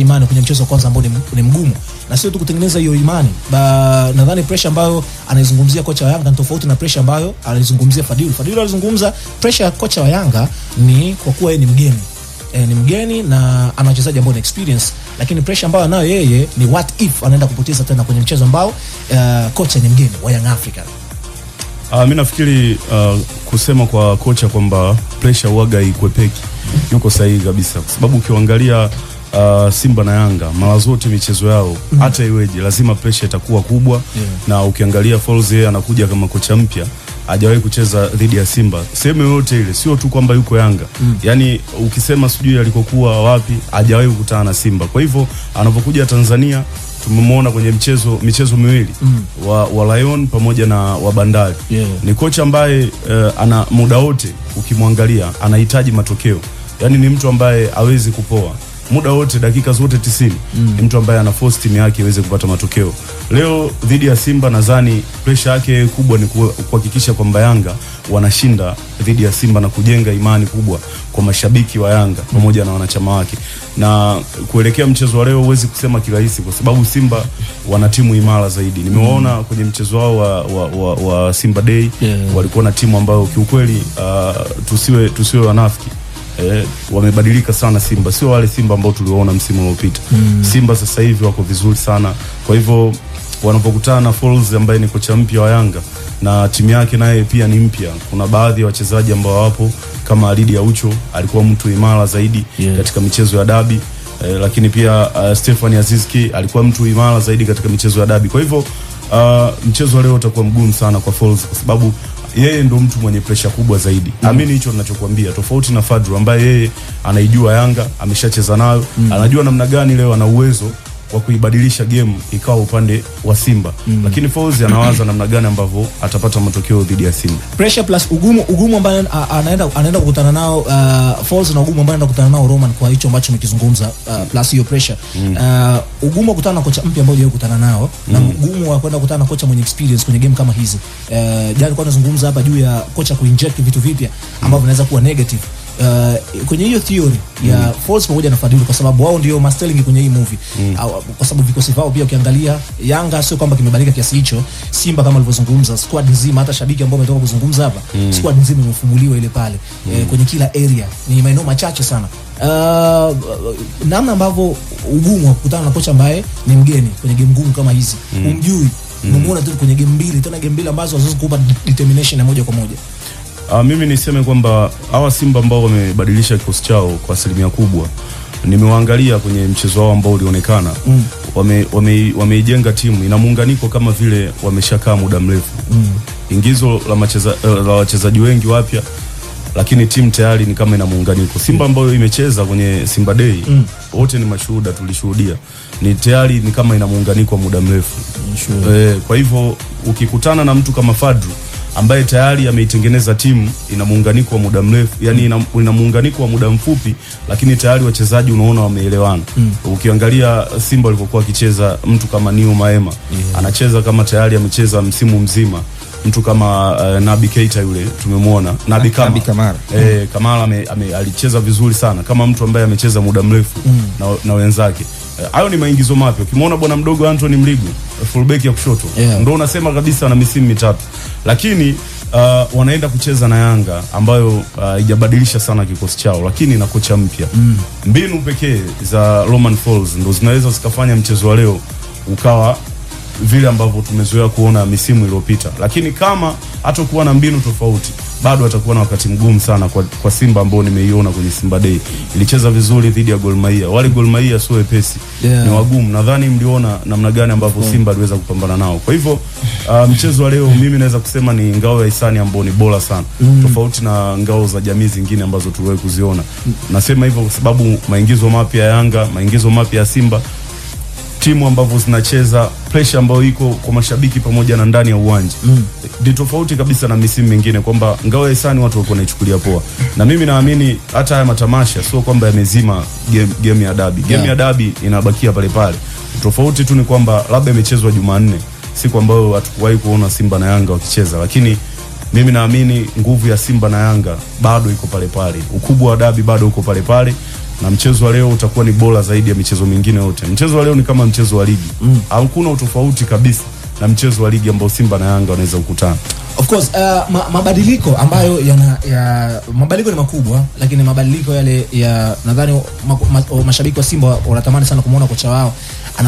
imani kwenye mchezo wa kwanza ambao ni mgumu, na sio tu kutengeneza hiyo imani. Nadhani pressure ambayo anaizungumzia kocha wa Yanga ni tofauti na pressure ambayo alizungumzia Fadil. Fadil alizungumza pressure ya kocha wa Yanga ni kwa kuwa yeye ni mgeni. Ni mgeni na ana wachezaji ambao ni experience, lakini pressure ambayo anayo yeye ni what if anaenda kupoteza tena kwenye mchezo ambao kocha ni mgeni wa Young Africa. Mimi nafikiri kusema kwa kocha kwamba pressure uaga ikwepeki yuko sahihi kabisa, kwa sababu ukiangalia Simba na Yanga mara zote michezo yao hata iweje lazima pressure itakuwa kubwa. Na ukiangalia Falls yeye anakuja kama kocha mpya, hajawahi kucheza dhidi ya Simba sehemu yote ile, sio tu kwamba yuko Yanga. Yani ukisema sijui alikokuwa wapi, hajawahi kukutana na Simba. Kwa hivyo anapokuja Tanzania tumemwona kwenye michezo miwili wa Lion pamoja na wa Bandari. Ni kocha ambaye ana muda wote ukimwangalia anahitaji matokeo. Yani ni mtu ambaye hawezi kupoa. Muda wote dakika zote 90 ni mtu ambaye ana force timu yake iweze kupata matokeo. Leo dhidi ya Simba nadhani pressure yake kubwa ni kuhakikisha kwamba Yanga wanashinda dhidi ya Simba na kujenga imani kubwa kwa mashabiki wa Yanga pamoja na wanachama wake. Na kuelekea mchezo wa leo huwezi kusema kirahisi, kwa sababu Simba wana timu imara zaidi. Nimewaona kwenye mchezo wao wa Simba Day, walikuwa na timu ambayo kiukweli tusiwe wanafiki. Wamebadilika sana Simba, sio wale Simba ambao tuliwaona msimu uliopita. Simba sasa hivi wako vizuri sana. Kwa hivyo wanapokutana na Falls ambaye ni kocha mpya wa Yanga na timu yake naye pia ni mpya, kuna baadhi ya wachezaji ambao wapo kama Alidi Aucho alikuwa mtu imara zaidi katika michezo ya dabi, lakini pia Stefan Azizki alikuwa mtu imara zaidi katika michezo ya dabi. Kwa hivyo mchezo wa leo utakuwa mgumu sana kwa Falls, kwa sababu yeye ndo mtu mwenye pressure kubwa zaidi. Amini hicho ninachokuambia, tofauti na Fadru ambaye yeye anaijua Yanga, ameshacheza nayo, anajua namna gani leo ana uwezo wa kuibadilisha game ikawa upande wa Simba. Lakini Falls anawaza namna gani ambavyo atapata matokeo dhidi ya Simba. Pressure plus ugumu ambao anaenda kukutana nao Falls, na ugumu ambao anaenda kukutana nao Roman, kwa hicho ambacho nimekizungumza, plus hiyo pressure. Ugumu wa kukutana na kocha mpya ambao yeye kukutana nao, na ugumu wa kwenda kukutana na kocha mwenye experience kwenye game kama hizi. Jana kwa nazungumza hapa juu ya kocha kuinject vitu vipya ambavyo vinaweza kuwa negative. Kwenye hiyo theory ya Falls pamoja na Fadil, kwa sababu wao ndio mastering kwenye hii movie, kwa sababu vikosi vao pia ukiangalia Yanga sio kwamba kimebadilika kiasi hicho. Simba kama alivyozungumza, squad nzima, hata shabiki ambao umetoka kuzungumza hapa, squad nzima imefumuliwa ile pale. Kwenye kila area ni maeneo machache sana. Namna ambavyo ugumu wa kukutana na kocha ambaye ni mgeni kwenye game ngumu kama hizi, umjui, unamuona tu kwenye game mbili, tena game mbili ambazo haziwezi kukupa determination ya moja kwa moja. Mimi niseme kwamba hawa Simba ambao wamebadilisha kikosi chao kwa asilimia kubwa, nimewaangalia kwenye mchezo wao ambao ulionekana, wameijenga timu ina muunganiko kama vile wameshakaa muda mrefu. Ingizo la wachezaji wengi wapya, lakini timu tayari ni kama ina muunganiko. Simba ambayo imecheza kwenye Simba Day, wote ni mashuhuda, tulishuhudia, ni tayari ni kama ina muunganiko wa muda mrefu. Kwa hivyo ukikutana na mtu kama Fadru ambaye tayari ameitengeneza timu ina muunganiko wa muda mrefu, yani ina muunganiko wa muda mfupi, lakini tayari wachezaji unaona wameelewana. Ukiangalia Simba walivyokuwa akicheza, mtu kama Neo Maema anacheza kama tayari amecheza msimu mzima. Mtu kama Nabi Keita yule tumemwona, Nabi Kamara. Kamara alicheza vizuri sana kama mtu ambaye amecheza muda mrefu na wenzake. Hayo ni maingizo mapya. Ukimwona bwana mdogo Anthony Mligo, fullback ya kushoto, ndio unasema kabisa na misimu mitatu. Lakini wanaenda kucheza na Yanga ambayo haijabadilisha sana kikosi chao, lakini na kocha mpya. Mbinu pekee za Roman Falls ndio zinaweza zikafanya mchezo wa leo ukawa vile ambavyo tumezoea kuona misimu iliyopita. Lakini kama hatakuwa na mbinu tofauti, bado atakuwa na wakati mgumu sana kwa Simba ambao nimeiona kwenye Simba Day. Ilicheza vizuri dhidi ya Gor Mahia. Wale Gor Mahia sio wepesi, ni wagumu. Nadhani mliona namna gani ambavyo Simba aliweza kupambana nao. Kwa hivyo mchezo wa leo mimi naweza kusema ni ngao ya hisani ambao ni bora sana, tofauti na ngao za jamii zingine ambazo tuliwahi kuziona. Nasema hivyo kwa sababu maingizo mapya ya Yanga, maingizo mapya ya Simba, timu ambavyo zinacheza, pressure ambayo iko kwa mashabiki pamoja na ndani ya uwanja, ni tofauti kabisa na misimu mingine, kwamba ngao ya hisani watu wako wanaichukulia poa. Na mimi naamini hata haya matamasha sio kwamba yamezima game ya dabi. Game ya dabi inabakia pale pale. Tofauti tu ni kwamba labda imechezwa Jumanne, siku ambayo hatukuwahi kuona Simba na Yanga wakicheza, lakini Mimi naamini nguvu ya Simba na Yanga bado iko pale pale, ukubwa wa dabi bado uko pale pale, na mchezo wa leo utakuwa ni bora zaidi ya michezo mingine yote. Mchezo wa leo ni kama mchezo wa ligi, hakuna utofauti kabisa na mchezo wa ligi ambao Simba na Yanga wanaweza kukutana. Of course mabadiliko ambayo mabadiliko ni makubwa, lakini mabadiliko yale ya nadhani mashabiki wa Simba wanatamani sana kumuona kocha wao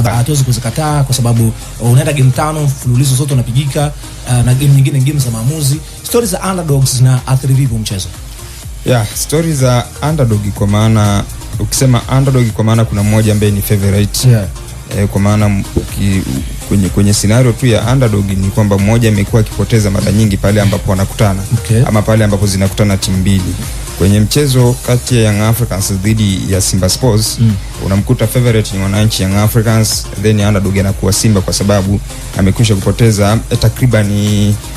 hatuwezi kuzikataa, kwa sababu unaenda game 5 mfululizo zote unapigika, na game nyingine game za maamuzi. Stories za underdogs na athiri vipi mchezo? Stories za underdog, kwa maana ukisema underdog kwa maana kuna mmoja ambaye ni favorite. Kwa maana kwenye scenario tu ya underdog ni kwamba mmoja amekuwa akipoteza mara nyingi pale ambapo wanakutana, ama pale ambapo zinakutana timu mbili. Kwenye mchezo kati ya Young Africans dhidi ya Simba Sports, unamkuta favorite ni wananchi Young Africans, then underdog anakuwa Simba, kwa sababu amekwisha kupoteza takriban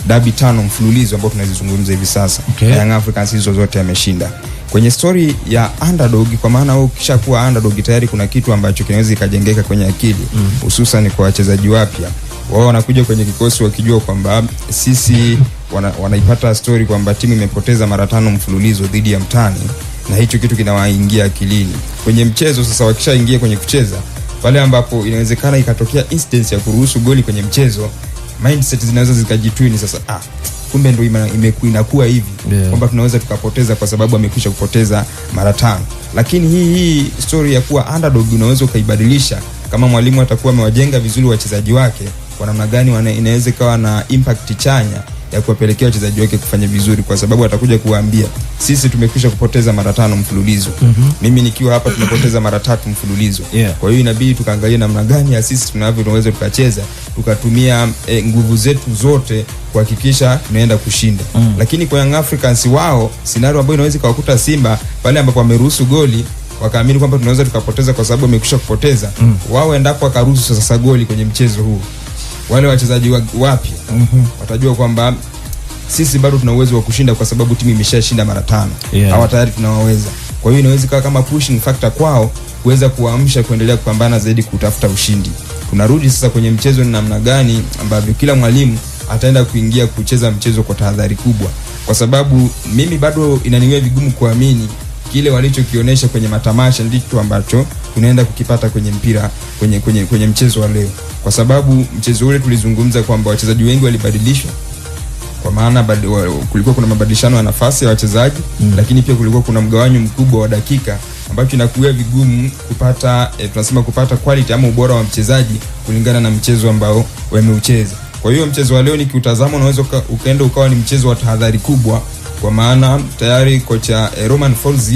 dabi 5 mfululizo ambao tunazizungumza hivi sasa. Young Africans hizo zote ameshinda. Kwenye story ya underdog, kwa maana wewe ukishakuwa underdog tayari kuna kitu ambacho kinaweza ikajengeka kwenye akili, hususan kwa wachezaji wapya. Wao wanakuja kwenye kikosi wakijua kwamba sisi wanaipata story kwamba timu imepoteza mara 5 mfululizo dhidi ya mtani, na hicho kitu kinawaingia akilini. Kwenye mchezo sasa, wakishaingia kwenye kucheza, pale ambapo inawezekana ikatokea instance ya kuruhusu goli kwenye mchezo, mindset zinaweza zikajitwini sasa, kumbe ndio inakuwa hivi, kwamba tunaweza tukapoteza kwa sababu amekwisha kupoteza mara 5. Lakini hii story ya kuwa underdog unaweza ukaibadilisha kama mwalimu atakuwa amewajenga vizuri wachezaji wake, kwa namna gani inaweza kawa na impact chanya ya kuwapelekea wachezaji wake kufanya vizuri, kwa sababu atakuja kuwaambia sisi tumekwisha kupoteza mara 5 mfululizo. Mimi nikiwa hapa tumepoteza mara 3 mfululizo. Kwa hiyo inabidi tukaangalia namna gani ya sisi tunaweza tukacheza, tukatumia nguvu zetu zote kuhakikisha tunaenda kushinda. Lakini kwa Young Africans, wao scenario ambayo inaweza kawakuta Simba pale ambapo wameruhusu goli, wakaamini kwamba tunaweza tukapoteza kwa sababu wamekwisha kupoteza. Wao endapo wakaruhusu sasa goli kwenye mchezo huu, wale wachezaji wapya watajua kwamba sisi bado tuna uwezo wa kushinda, kwa sababu timu imeshashinda mara 5. Hawa tayari tunawaweza. Kwa hiyo inaweza kuwa kama pushing factor kwao kuweza kuamsha kuendelea kupambana zaidi kutafuta ushindi. Tunarudi sasa kwenye mchezo, ni namna gani ambavyo kila mwalimu ataenda kuingia kucheza mchezo kwa tahadhari kubwa, kwa sababu mimi bado inaniwia vigumu kuamini kile walichokionyesha kwenye matamasha ndicho ambacho tunaenda kukipata kwenye mpira kwenye mchezo wa leo, kwa sababu mchezo ule tulizungumza kwamba wachezaji wengi walibadilishwa, kwa maana kulikuwa kuna mabadilishano ya nafasi ya wachezaji, lakini pia kulikuwa kuna mgawanyo mkubwa wa dakika, ambacho inakuwa vigumu kupata tunasema kupata quality ama ubora wa mchezaji kulingana na mchezo ambao wameucheza. Kwa hiyo mchezo wa leo nikiutazama unaweza ukaenda ukawa ni mchezo wa tahadhari kubwa, kwa maana tayari kocha Romain Folz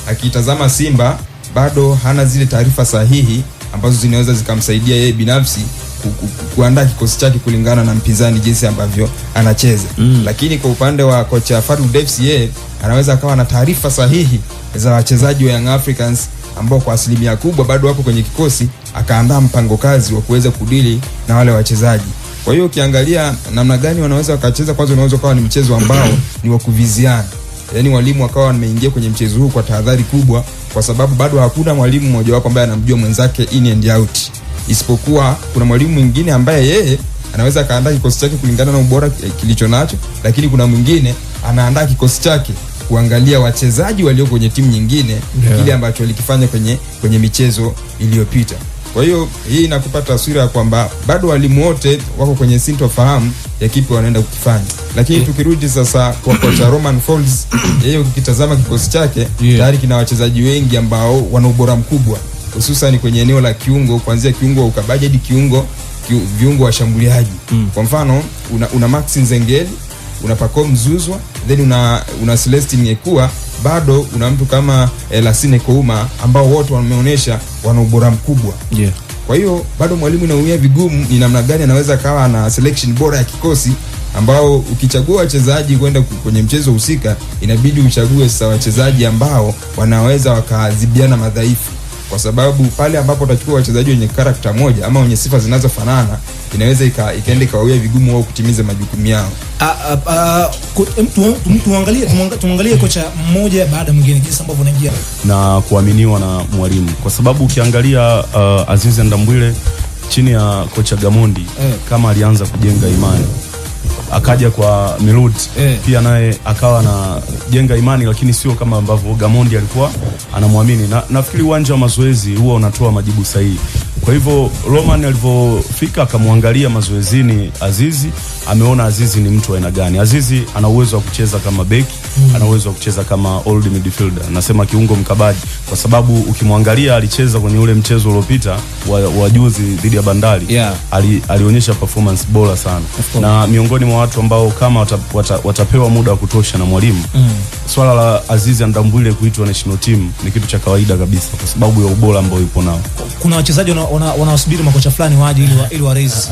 akitazama Simba bado hana zile taarifa sahihi ambazo zinaweza zikamsaidia yeye binafsi kuandaa kikosi chake kulingana na mpinzani jinsi ambavyo anacheza. Lakini kwa upande wa kocha Fadlu Davids, anaweza akawa na taarifa sahihi za wachezaji wa Young Africans ambao kwa asilimia kubwa bado wako kwenye kikosi, akaandaa mpango kazi wa kuweza kudili na wale wachezaji. Kwa hiyo ukiangalia namna gani wanaweza wakacheza, kwanza unaweza kuwa ni mchezo ambao ni wa kuviziana. Yaani walimu wakawa wameingia kwenye mchezo huu kwa tahadhari kubwa, kwa sababu bado hakuna mwalimu mmoja wapo ambaye anamjua mwenzake in and out. Isipokuwa kuna mwalimu mwingine ambaye yeye anaweza kaandaa kikosi chake kulingana na ubora kilicho nacho, lakini kuna mwingine anaandaa kikosi chake kuangalia wachezaji walio kwenye timu nyingine, kile ambacho walikifanya kwenye michezo iliyopita. Kwa hiyo hii inakupa taswira kwamba bado walimu wote wako kwenye sintofahamu ya kipi wanaenda kukifanya. Lakini tukirudi sasa kwa kocha Romain Folz, yeye ukitazama kikosi chake tayari kina wachezaji wengi ambao wana ubora mkubwa, hususan kwenye eneo la kiungo, kuanzia kiungo ukabaji hadi viungo washambuliaji. Kwa mfano una Max Nzengeli, una Pacome Zouzoua, then una Celestine Yekua, bado una mtu kama Lassine Kouma, ambao wote wameonyesha wana ubora mkubwa. Kwa hiyo bado mwalimu anaumia vigumu ni namna gani anaweza kawa na selection bora ya kikosi, ambao ukichagua wachezaji kwenda kwenye mchezo husika, inabidi uchague sasa wachezaji ambao wanaweza wakazibiana madhaifu, kwa sababu pale ambapo utachukua wachezaji wenye karakta moja ama wenye sifa zinazofanana, inaweza ikaenda ikawawia vigumu wao kutimiza majukumu yao. Tuangalie kocha mmoja baada mwingine jinsi ambavyo anaingia na kuaminiwa na mwalimu, kwa sababu ukiangalia Azizi Ndambwile chini ya kocha Gamondi kama alianza kujenga imani akaja kwa Milud pia naye akawa na jenga imani, lakini sio kama ambavyo Gamondi alikuwa anamwamini. Na nafikiri uwanja wa mazoezi huwa unatoa majibu sahihi. Kwa hivyo Roman alivyofika akamwangalia mazoezini Azizi, ameona Azizi ni mtu wa aina gani. Azizi ana uwezo wa kucheza kama beki, ana uwezo wa kucheza kama old midfielder, nasema kiungo mkabaji, kwa sababu ukimwangalia alicheza kwenye ule mchezo uliopita wa juzi dhidi ya Bandari, alionyesha performance bora sana. Na miongoni mwa watu ambao kama watapewa muda wa kutosha na mwalimu, swala la Azizi Ndambwile kuitwa national team ni kitu cha kawaida kabisa, kwa sababu ya ubora ambao yupo nao. Kuna wachezaji wanawasubiri makocha fulani waje ili wa raise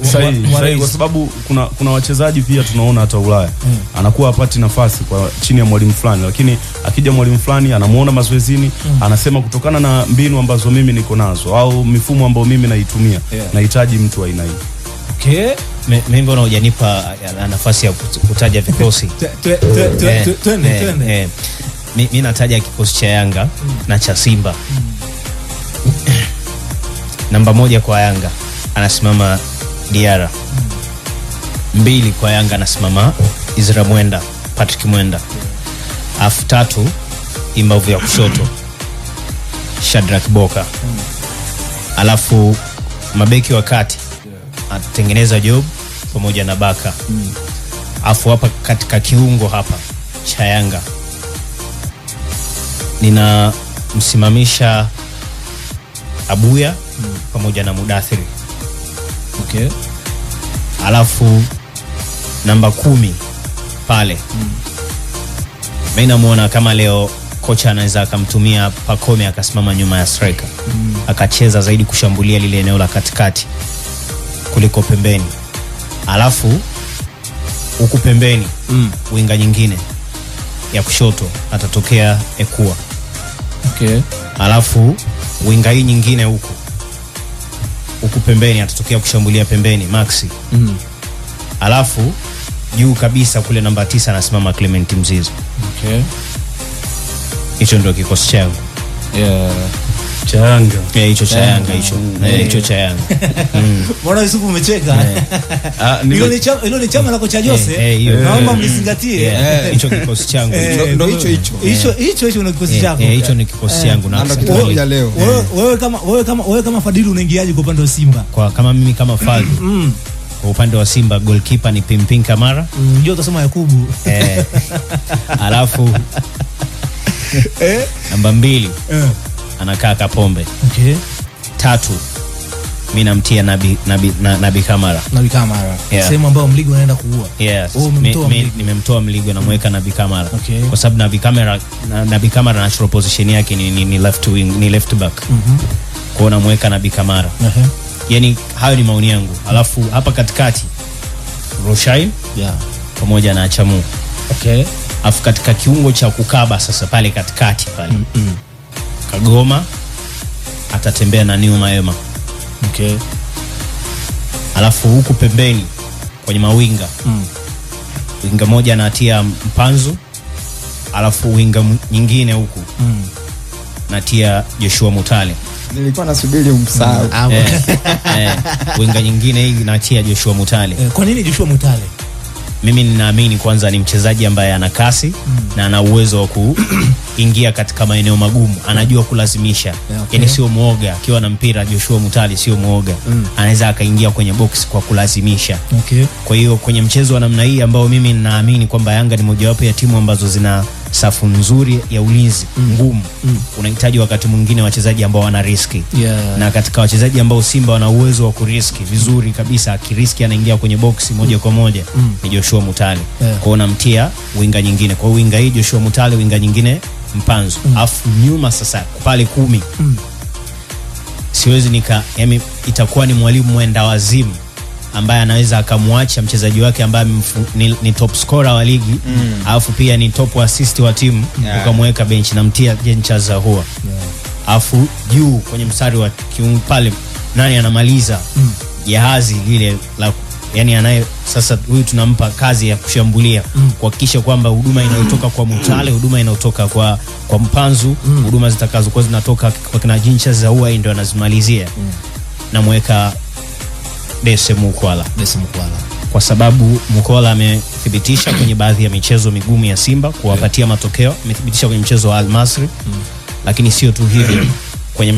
sahihi, kwa sababu kuna wachezaji pia tunaona hata Ulaya anakuwa apati nafasi kwa chini ya mwalimu fulani, lakini akija mwalimu fulani anamuona mazoezini, anasema kutokana na mbinu ambazo mimi niko nazo au mifumo ambayo mimi naitumia, nahitaji mtu wa aina hii. Okay, mimi mbona hujanipa nafasi ya kutaja vikosi? Twende. Mimi nataja kikosi cha Yanga na cha Simba. Namba 1 kwa Yanga anasimama Diara. 2 kwa Yanga anasimama Izra Mwenda, Patrick Mwenda. 3 imbavu ya kushoto Shadrack Boka. Alafu mabeki wa kati atengeneza Job pamoja na Baka. Alafu hapa katika kiungo hapa cha Yanga nina msimamisha Abuya pamoja na Mudathiri. Okay. Alafu namba 10 pale mimi namuona kama leo kocha anaweza akamtumia Pacome akasimama nyuma ya striker, akacheza zaidi kushambulia lile eneo la katikati kuliko pembeni. Alafu huku pembeni winga nyingine ya kushoto atatokea Ekua. Okay. Alafu winga hii nyingine huku pembeni atatokea kushambulia pembeni Maxi. Alafu juu kabisa kule namba 9 anasimama Clement Mzizo. Okay. Hicho ndio kikosi changu. Cha Yanga. Hicho cha Yanga hicho. Hicho cha Yanga. Mbona Yusufu umecheka? Hilo ni chama la kocha Jose. Naomba mlizingatie. Hicho kikosi changu. Ndio hicho ndio kikosi chako. Hicho ni kikosi changu na ya leo. Wewe kama Fadili unaingiaje kwa upande wa Simba? Kwa kama mimi kama Fadili. Kwa upande wa Simba goalkeeper ni Pimpin Kamara. Ndio utasema Yakubu. Alafu namba 2 anakaa Kapombe. Okay. 3 mimi namtia Nabi Kamara. Sehemu ambayo Mligo anaenda kuua. Yes. Nimemtoa Mligo na mweka Nabi Kamara. Okay. Kwa sababu Nabi Kamara natural position yake ni left wing, ni left back. Kwa hiyo namweka Nabi Kamara. Yani hayo ni maoni yangu. Alafu hapa katikati Roshain pamoja na Achamu. Okay. Alafu katika kiungo cha kukaba sasa pale katikati pale Kagoma atatembea na Niu Maema. Okay. Alafu huku pembeni kwenye mawinga winga moja anatia Mpanzu, alafu winga nyingine huku natia Joshua Mutale. Nilikuwa nasubiri umsahau. Winga nyingine hii natia Joshua Mutale. Kwa nini Joshua Mutale? Mimi ninaamini kwanza ni mchezaji ambaye ana kasi na ana uwezo wa kuingia katika maeneo magumu, anajua kulazimisha. Okay. Yani sio muoga, akiwa na mpira Joshua Mutale sio muoga. Anaweza akaingia kwenye box kwa kulazimisha. Okay. Kwa hiyo kwenye mchezo wa namna hii ambao mimi ninaamini kwamba Yanga ni mojawapo ya timu ambazo zina safu nzuri ya ulinzi ngumu, unahitaji wakati mwingine wachezaji ambao wana riski. Na katika wachezaji ambao Simba wana uwezo wa kuriski vizuri kabisa, akiriski anaingia kwenye box moja kwa moja ni Joshua Mutale. Kwa hiyo namtia winga nyingine. Kwa winga hii Joshua Mutale, winga nyingine Mpanzu. Alafu nyuma sasa pale 10 siwezi yani itakuwa ni mwalimu mwenda wazimu ambaye anaweza akamwacha mchezaji wake ambaye ni top scorer wa ligi, alafu pia ni top assist wa timu, ukamweka bench na mtia Jencha Zahua. Alafu juu kwenye mstari wa kiungo pale nani anamaliza jahazi lile la, yani anaye sasa huyu tunampa kazi ya kushambulia, kuhakikisha kwamba huduma inayotoka kwa Mutale, huduma inayotoka kwa Mpanzu, huduma zitakazokuwa zinatoka kwa kina Jencha Zahua ndio anazimalizia. Na mweka Dese Mukwala. kwa sababu Mukola amethibitisha kwenye baadhi ya michezo migumu ya Simba kuwapatia matokeo, amethibitisha kwenye mchezo wa Al Masry, lakini sio tu hivyo kwenye